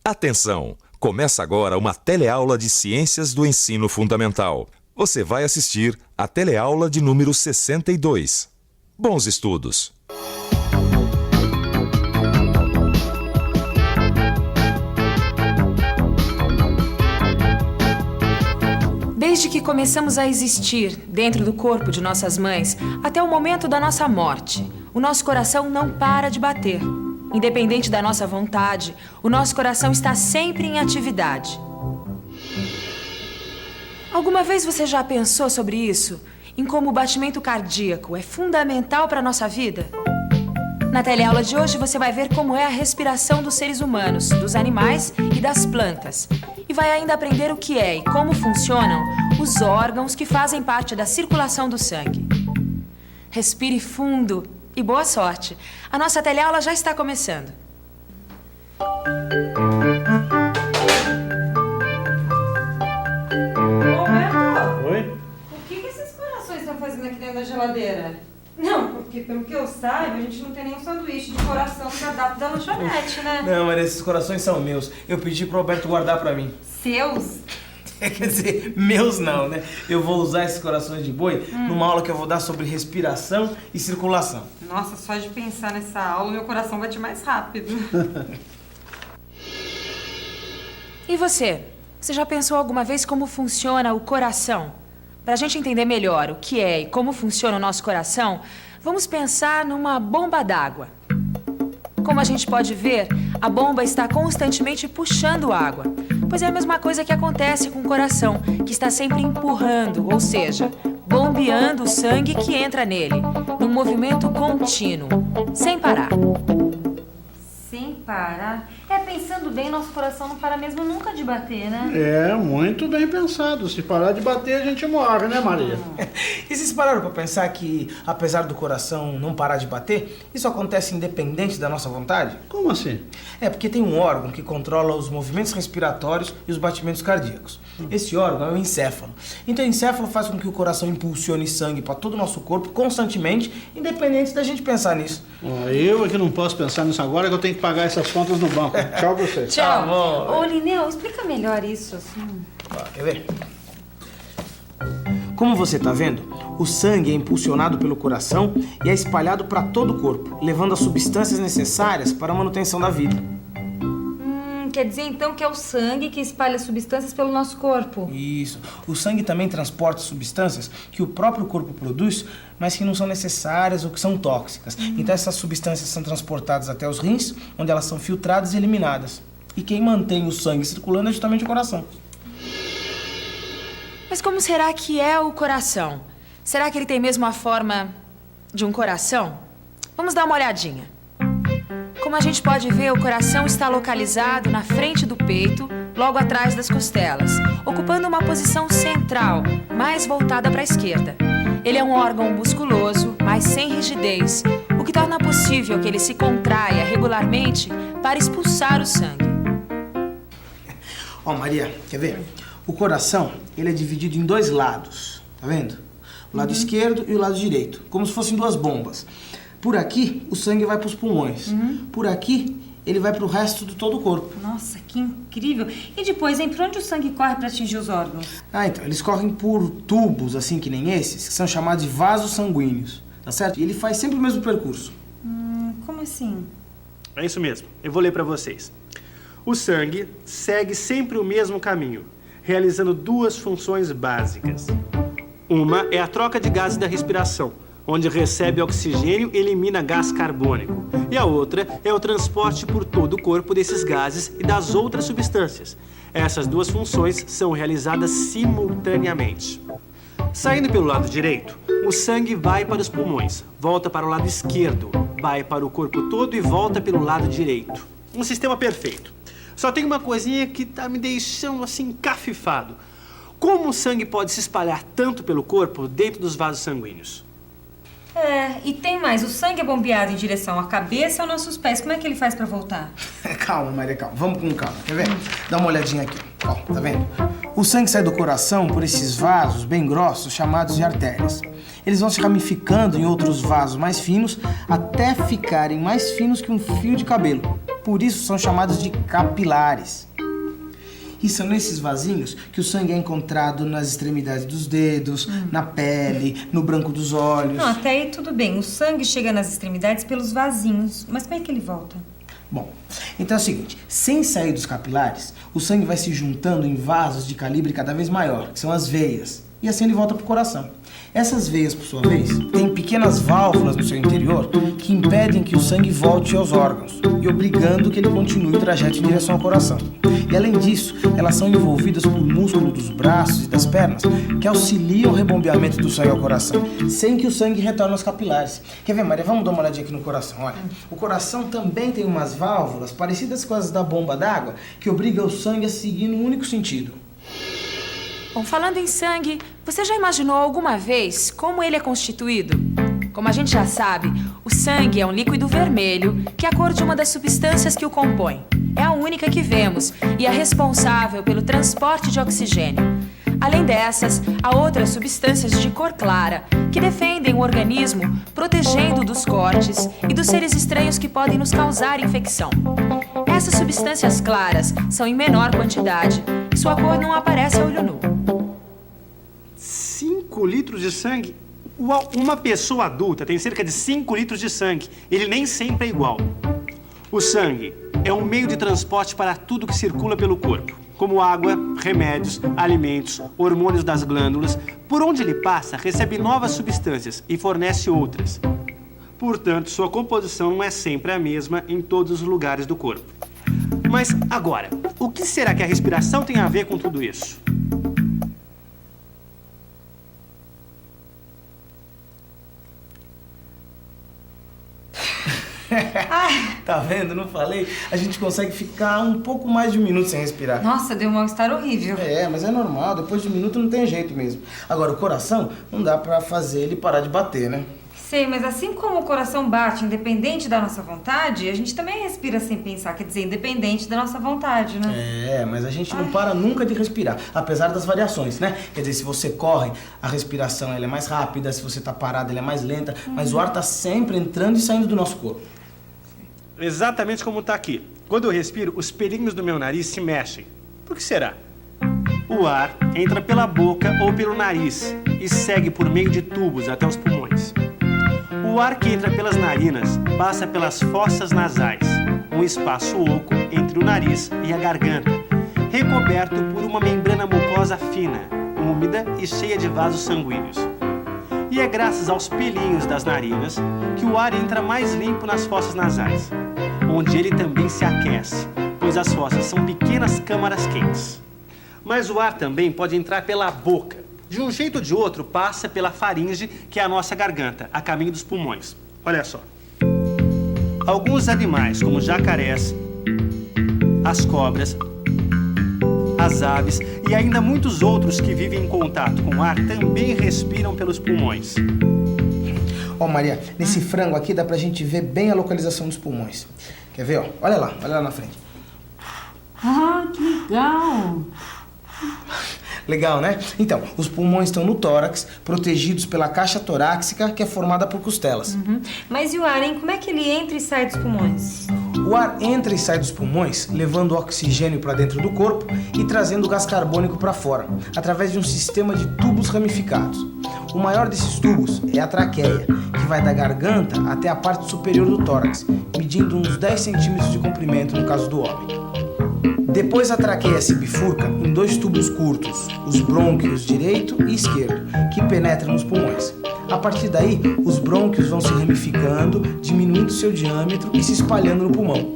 Atenção! Começa agora uma teleaula de Ciências do Ensino Fundamental. Você vai assistir a teleaula de número 62. Bons estudos! Desde que começamos a existir dentro do corpo de nossas mães até o momento da nossa morte, o nosso coração não para de bater. Independente da nossa vontade, o nosso coração está sempre em atividade. Alguma vez você já pensou sobre isso? Em como o batimento cardíaco é fundamental para a nossa vida? Na teleaula de hoje você vai ver como é a respiração dos seres humanos, dos animais e das plantas. E vai ainda aprender o que é e como funcionam os órgãos que fazem parte da circulação do sangue. Respire fundo e boa sorte. A nossa teleaula já está começando. Roberto! Oi? O que esses corações estão fazendo aqui dentro da geladeira? Não, porque pelo que eu saiba, a gente não tem nenhum sanduíche de coração no cardápio da lanchonete, né? Não, mas esses corações são meus. Eu pedi pro Roberto guardar pra mim. Seus? Quer dizer, meus não, né? Eu vou usar esses corações de boi numa aula que eu vou dar sobre respiração e circulação. Nossa, só de pensar nessa aula, meu coração bate mais rápido. E você? Você já pensou alguma vez como funciona o coração? Para a gente entender melhor o que é e como funciona o nosso coração, vamos pensar numa bomba d'água. Como a gente pode ver, a bomba está constantemente puxando água. Pois é a mesma coisa que acontece com o coração, que está sempre empurrando, ou seja, bombeando o sangue que entra nele, num movimento contínuo, sem parar. Sem parar? Pensando bem, nosso coração não para mesmo nunca de bater, né? É, muito bem pensado. Se parar de bater, a gente morre, né, Maria? E vocês pararam pra pensar que, apesar do coração não parar de bater, isso acontece independente da nossa vontade? Como assim? É porque tem um órgão que controla os movimentos respiratórios e os batimentos cardíacos. Esse órgão é o encéfalo. Então o encéfalo faz com que o coração impulsione sangue para todo o nosso corpo constantemente, independente da gente pensar nisso. Ó, eu é que não posso pensar nisso agora, que eu tenho que pagar essas contas no banco. Tchau pra vocês. Tchau. Tá bom. Ô, Lineu, explica melhor isso, assim. Ó, quer ver? Como você tá vendo, o sangue é impulsionado pelo coração e é espalhado para todo o corpo, levando as substâncias necessárias para a manutenção da vida. Quer dizer então que é o sangue que espalha substâncias pelo nosso corpo? Isso. O sangue também transporta substâncias que o próprio corpo produz, mas que não são necessárias ou que são tóxicas. Então essas substâncias são transportadas até os rins, onde elas são filtradas e eliminadas. E quem mantém o sangue circulando é justamente o coração. Mas como será que é o coração? Será que ele tem mesmo a forma de um coração? Vamos dar uma olhadinha. Como a gente pode ver, o coração está localizado na frente do peito, logo atrás das costelas, ocupando uma posição central, mais voltada para a esquerda. Ele é um órgão musculoso, mas sem rigidez, o que torna possível que ele se contraia regularmente para expulsar o sangue. Ó, Maria, quer ver? O coração, ele é dividido em dois lados, tá vendo? O lado esquerdo e o lado direito, como se fossem duas bombas. Por aqui, o sangue vai para os pulmões. Por aqui, ele vai para o resto de todo o corpo. Nossa, que incrível. E depois, hein, por onde o sangue corre para atingir os órgãos? Ah, então, eles correm por tubos, assim que nem esses, que são chamados de vasos sanguíneos, tá certo? E ele faz sempre o mesmo percurso. Como assim? É isso mesmo. Eu vou ler para vocês. O sangue segue sempre o mesmo caminho, realizando duas funções básicas. Uma é a troca de gases da respiração, onde recebe oxigênio e elimina gás carbônico. E a outra é o transporte por todo o corpo desses gases e das outras substâncias. Essas duas funções são realizadas simultaneamente. Saindo pelo lado direito, o sangue vai para os pulmões, volta para o lado esquerdo, vai para o corpo todo e volta pelo lado direito. Um sistema perfeito. Só tem uma coisinha que tá me deixando assim encafifado. Como o sangue pode se espalhar tanto pelo corpo dentro dos vasos sanguíneos? E tem mais. O sangue é bombeado em direção à cabeça e aos nossos pés. Como é que ele faz para voltar? Calma, Maria, calma. Vamos com calma, quer ver? Dá uma olhadinha aqui. Ó, tá vendo? O sangue sai do coração por esses vasos bem grossos, chamados de artérias. Eles vão se ramificando em outros vasos mais finos, até ficarem mais finos que um fio de cabelo. Por isso são chamados de capilares. E são nesses vasinhos que o sangue é encontrado nas extremidades dos dedos, na pele, no branco dos olhos. Não, até aí tudo bem. O sangue chega nas extremidades pelos vasinhos. Mas como é que ele volta? Bom, então é o seguinte, sem sair dos capilares, o sangue vai se juntando em vasos de calibre cada vez maior, que são as veias, e assim ele volta para o coração. Essas veias, por sua vez, têm pequenas válvulas no seu interior que impedem que o sangue volte aos órgãos e obrigando que ele continue o trajeto em direção ao coração. E além disso, elas são envolvidas por músculo dos braços e das pernas que auxiliam o rebombeamento do sangue ao coração, sem que o sangue retorne aos capilares. Quer ver, Maria? Vamos dar uma olhadinha aqui no coração. Olha, o coração também tem umas válvulas parecidas com as da bomba d'água que obrigam o sangue a seguir num único sentido. Bom, falando em sangue, você já imaginou alguma vez como ele é constituído? Como a gente já sabe, o sangue é um líquido vermelho que é a cor de uma das substâncias que o compõem. É a única que vemos e é responsável pelo transporte de oxigênio. Além dessas, há outras substâncias de cor clara que defendem o organismo, protegendo dos cortes e dos seres estranhos que podem nos causar infecção. Essas substâncias claras são em menor quantidade e sua cor não aparece a olho nu. 5 litros de sangue? Uma pessoa adulta tem cerca de 5 litros de sangue. Ele nem sempre é igual. O sangue é um meio de transporte para tudo que circula pelo corpo, como água, remédios, alimentos, hormônios das glândulas. Por onde ele passa, recebe novas substâncias e fornece outras. Portanto, sua composição não é sempre a mesma em todos os lugares do corpo. Mas agora, o que será que a respiração tem a ver com tudo isso? Tá vendo? Não falei? A gente consegue ficar um pouco mais de um minuto sem respirar. Nossa, deu um mal-estar horrível. É, mas é normal. Depois de um minuto não tem jeito mesmo. Agora, o coração não dá pra fazer ele parar de bater, né? Sei, mas assim como o coração bate independente da nossa vontade, a gente também respira sem pensar, quer dizer, independente da nossa vontade, né? É, mas a gente não para nunca de respirar, apesar das variações, né? Quer dizer, se você corre, a respiração ela é mais rápida, se você tá parado, ela é mais lenta, mas o ar tá sempre entrando e saindo do nosso corpo. Exatamente como está aqui. Quando eu respiro, os pelinhos do meu nariz se mexem. Por que será? O ar entra pela boca ou pelo nariz e segue por meio de tubos até os pulmões. O ar que entra pelas narinas passa pelas fossas nasais, um espaço oco entre o nariz e a garganta, recoberto por uma membrana mucosa fina, úmida e cheia de vasos sanguíneos. E é graças aos pelinhos das narinas que o ar entra mais limpo nas fossas nasais, onde ele também se aquece, pois as fossas são pequenas câmaras quentes. Mas o ar também pode entrar pela boca. De um jeito ou de outro, passa pela faringe, que é a nossa garganta, a caminho dos pulmões. Olha só. Alguns animais, como jacarés, as cobras, as aves e ainda muitos outros que vivem em contato com o ar também respiram pelos pulmões. Ó, Maria, nesse frango aqui dá pra gente ver bem a localização dos pulmões. Quer ver, ó? Olha lá na frente. Ah, que legal! Legal, né? Então, os pulmões estão no tórax, protegidos pela caixa torácica, que é formada por costelas. Mas e o ar, hein? Como é que ele entra e sai dos pulmões? O ar entra e sai dos pulmões, levando oxigênio para dentro do corpo e trazendo gás carbônico para fora, através de um sistema de tubos ramificados. O maior desses tubos é a traqueia, que vai da garganta até a parte superior do tórax, medindo uns 10 centímetros de comprimento no caso do homem. Depois a traqueia se bifurca em 2 tubos curtos, os brônquios direito e esquerdo, que penetram nos pulmões. A partir daí, os brônquios vão se ramificando, diminuindo seu diâmetro e se espalhando no pulmão.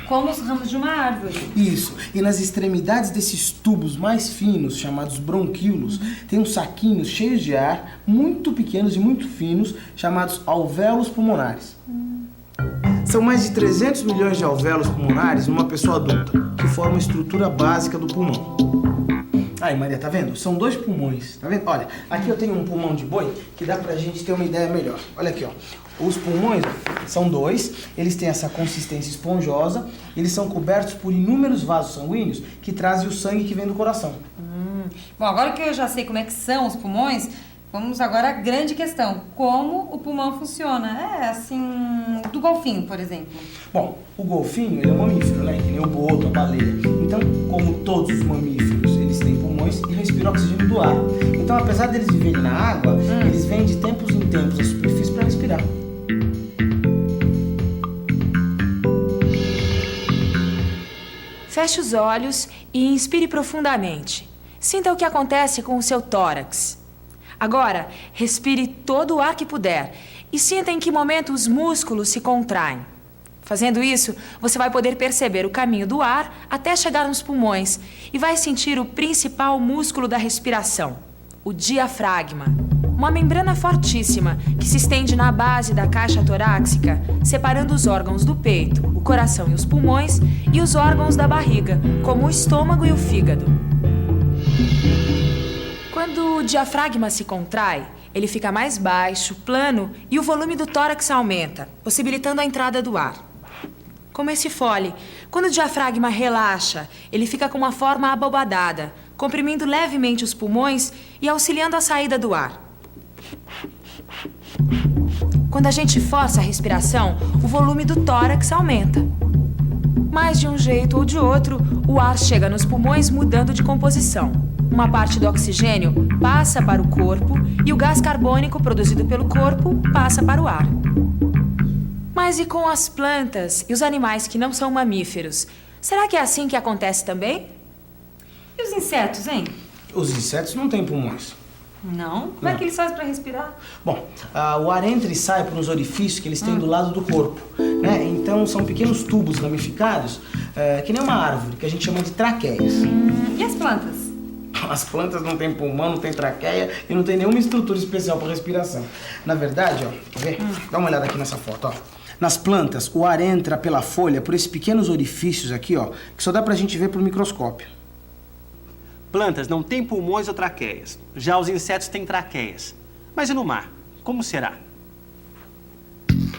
Como os ramos de uma árvore. Isso. E nas extremidades desses tubos mais finos, chamados bronquíolos, tem uns saquinhos cheios de ar, muito pequenos e muito finos, chamados alvéolos pulmonares. São mais de 300 milhões de alvéolos pulmonares numa pessoa adulta, que formam a estrutura básica do pulmão. Aí, Maria, tá vendo? São 2 pulmões, tá vendo? Olha, aqui eu tenho um pulmão de boi que dá pra gente ter uma ideia melhor. Olha aqui, ó. Os pulmões, ó, são 2, eles têm essa consistência esponjosa, eles são cobertos por inúmeros vasos sanguíneos que trazem o sangue que vem do coração. Bom, agora que eu já sei como é que são os pulmões, Vamos agora à grande questão. Como o pulmão funciona? Assim, do golfinho, por exemplo. Bom, o golfinho ele é um mamífero, né? Que nem o boto, a baleia. Então, como todos os mamíferos, eles têm pulmões e respiram oxigênio do ar. Então, apesar deles viverem na água, eles vêm de tempos em tempos à superfície para respirar. Feche os olhos e inspire profundamente. Sinta o que acontece com o seu tórax. Agora, respire todo o ar que puder e sinta em que momento os músculos se contraem. Fazendo isso, você vai poder perceber o caminho do ar até chegar nos pulmões e vai sentir o principal músculo da respiração, o diafragma. Uma membrana fortíssima que se estende na base da caixa torácica, separando os órgãos do peito, o coração e os pulmões, e os órgãos da barriga, como o estômago e o fígado. Quando o diafragma se contrai, ele fica mais baixo, plano, e o volume do tórax aumenta, possibilitando a entrada do ar. Como esse fole, quando o diafragma relaxa, ele fica com uma forma abobadada, comprimindo levemente os pulmões e auxiliando a saída do ar. Quando a gente força a respiração, o volume do tórax aumenta. Mas de um jeito ou de outro, o ar chega nos pulmões mudando de composição. Uma parte do oxigênio passa para o corpo e o gás carbônico produzido pelo corpo passa para o ar. Mas e com as plantas e os animais que não são mamíferos? Será que é assim que acontece também? E os insetos, hein? Os insetos não têm pulmões. Não? Como é que eles fazem para respirar? Bom, o ar entra e sai por uns orifícios que eles têm do lado do corpo, né? Então são pequenos tubos ramificados, que nem uma árvore, que a gente chama de traqueias. E as plantas? As plantas não têm pulmão, não têm traqueia e não tem nenhuma estrutura especial para respiração. Na verdade, ó, quer ver? Dá uma olhada aqui nessa foto, ó. Nas plantas, o ar entra pela folha por esses pequenos orifícios aqui, ó, que só dá pra gente ver por microscópio. Plantas não têm pulmões ou traqueias. Já os insetos têm traqueias. Mas e no mar? Como será?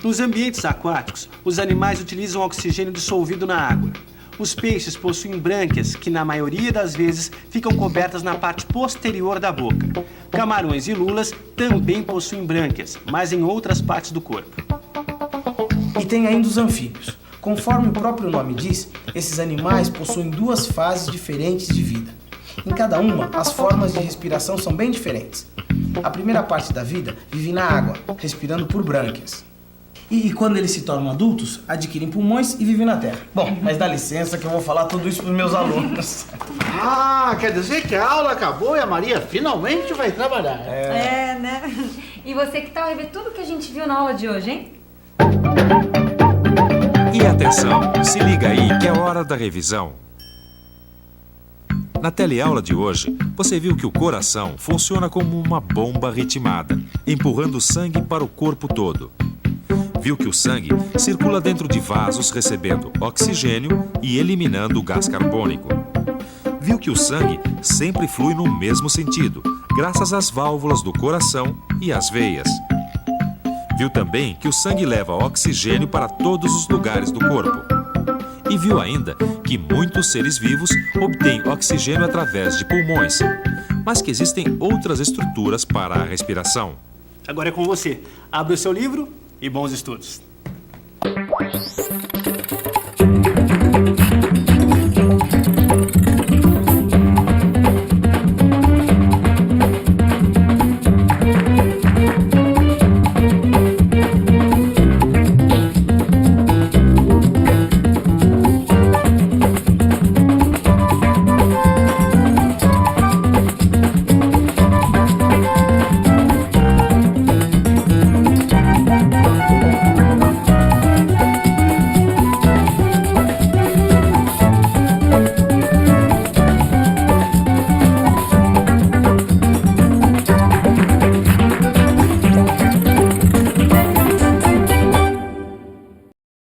Nos ambientes aquáticos, os animais utilizam oxigênio dissolvido na água. Os peixes possuem brânquias que, na maioria das vezes, ficam cobertas na parte posterior da boca. Camarões e lulas também possuem brânquias, mas em outras partes do corpo. E tem ainda os anfíbios. Conforme o próprio nome diz, esses animais possuem duas fases diferentes de vida. Em cada uma, as formas de respiração são bem diferentes. A primeira parte da vida vive na água, respirando por brânquias. E quando eles se tornam adultos, adquirem pulmões e vivem na terra. Bom, mas dá licença que eu vou falar tudo isso para os meus alunos. Ah, quer dizer que a aula acabou e a Maria finalmente vai trabalhar. É, né? E você que tal rever tudo que a gente viu na aula de hoje, hein? E atenção, se liga aí que é hora da revisão. Na teleaula de hoje, você viu que o coração funciona como uma bomba ritmada, empurrando sangue para o corpo todo. Viu que o sangue circula dentro de vasos recebendo oxigênio e eliminando o gás carbônico. Viu que o sangue sempre flui no mesmo sentido, graças às válvulas do coração e às veias. Viu também que o sangue leva oxigênio para todos os lugares do corpo. E viu ainda que muitos seres vivos obtêm oxigênio através de pulmões, mas que existem outras estruturas para a respiração. Agora é com você. Abre o seu livro e bons estudos.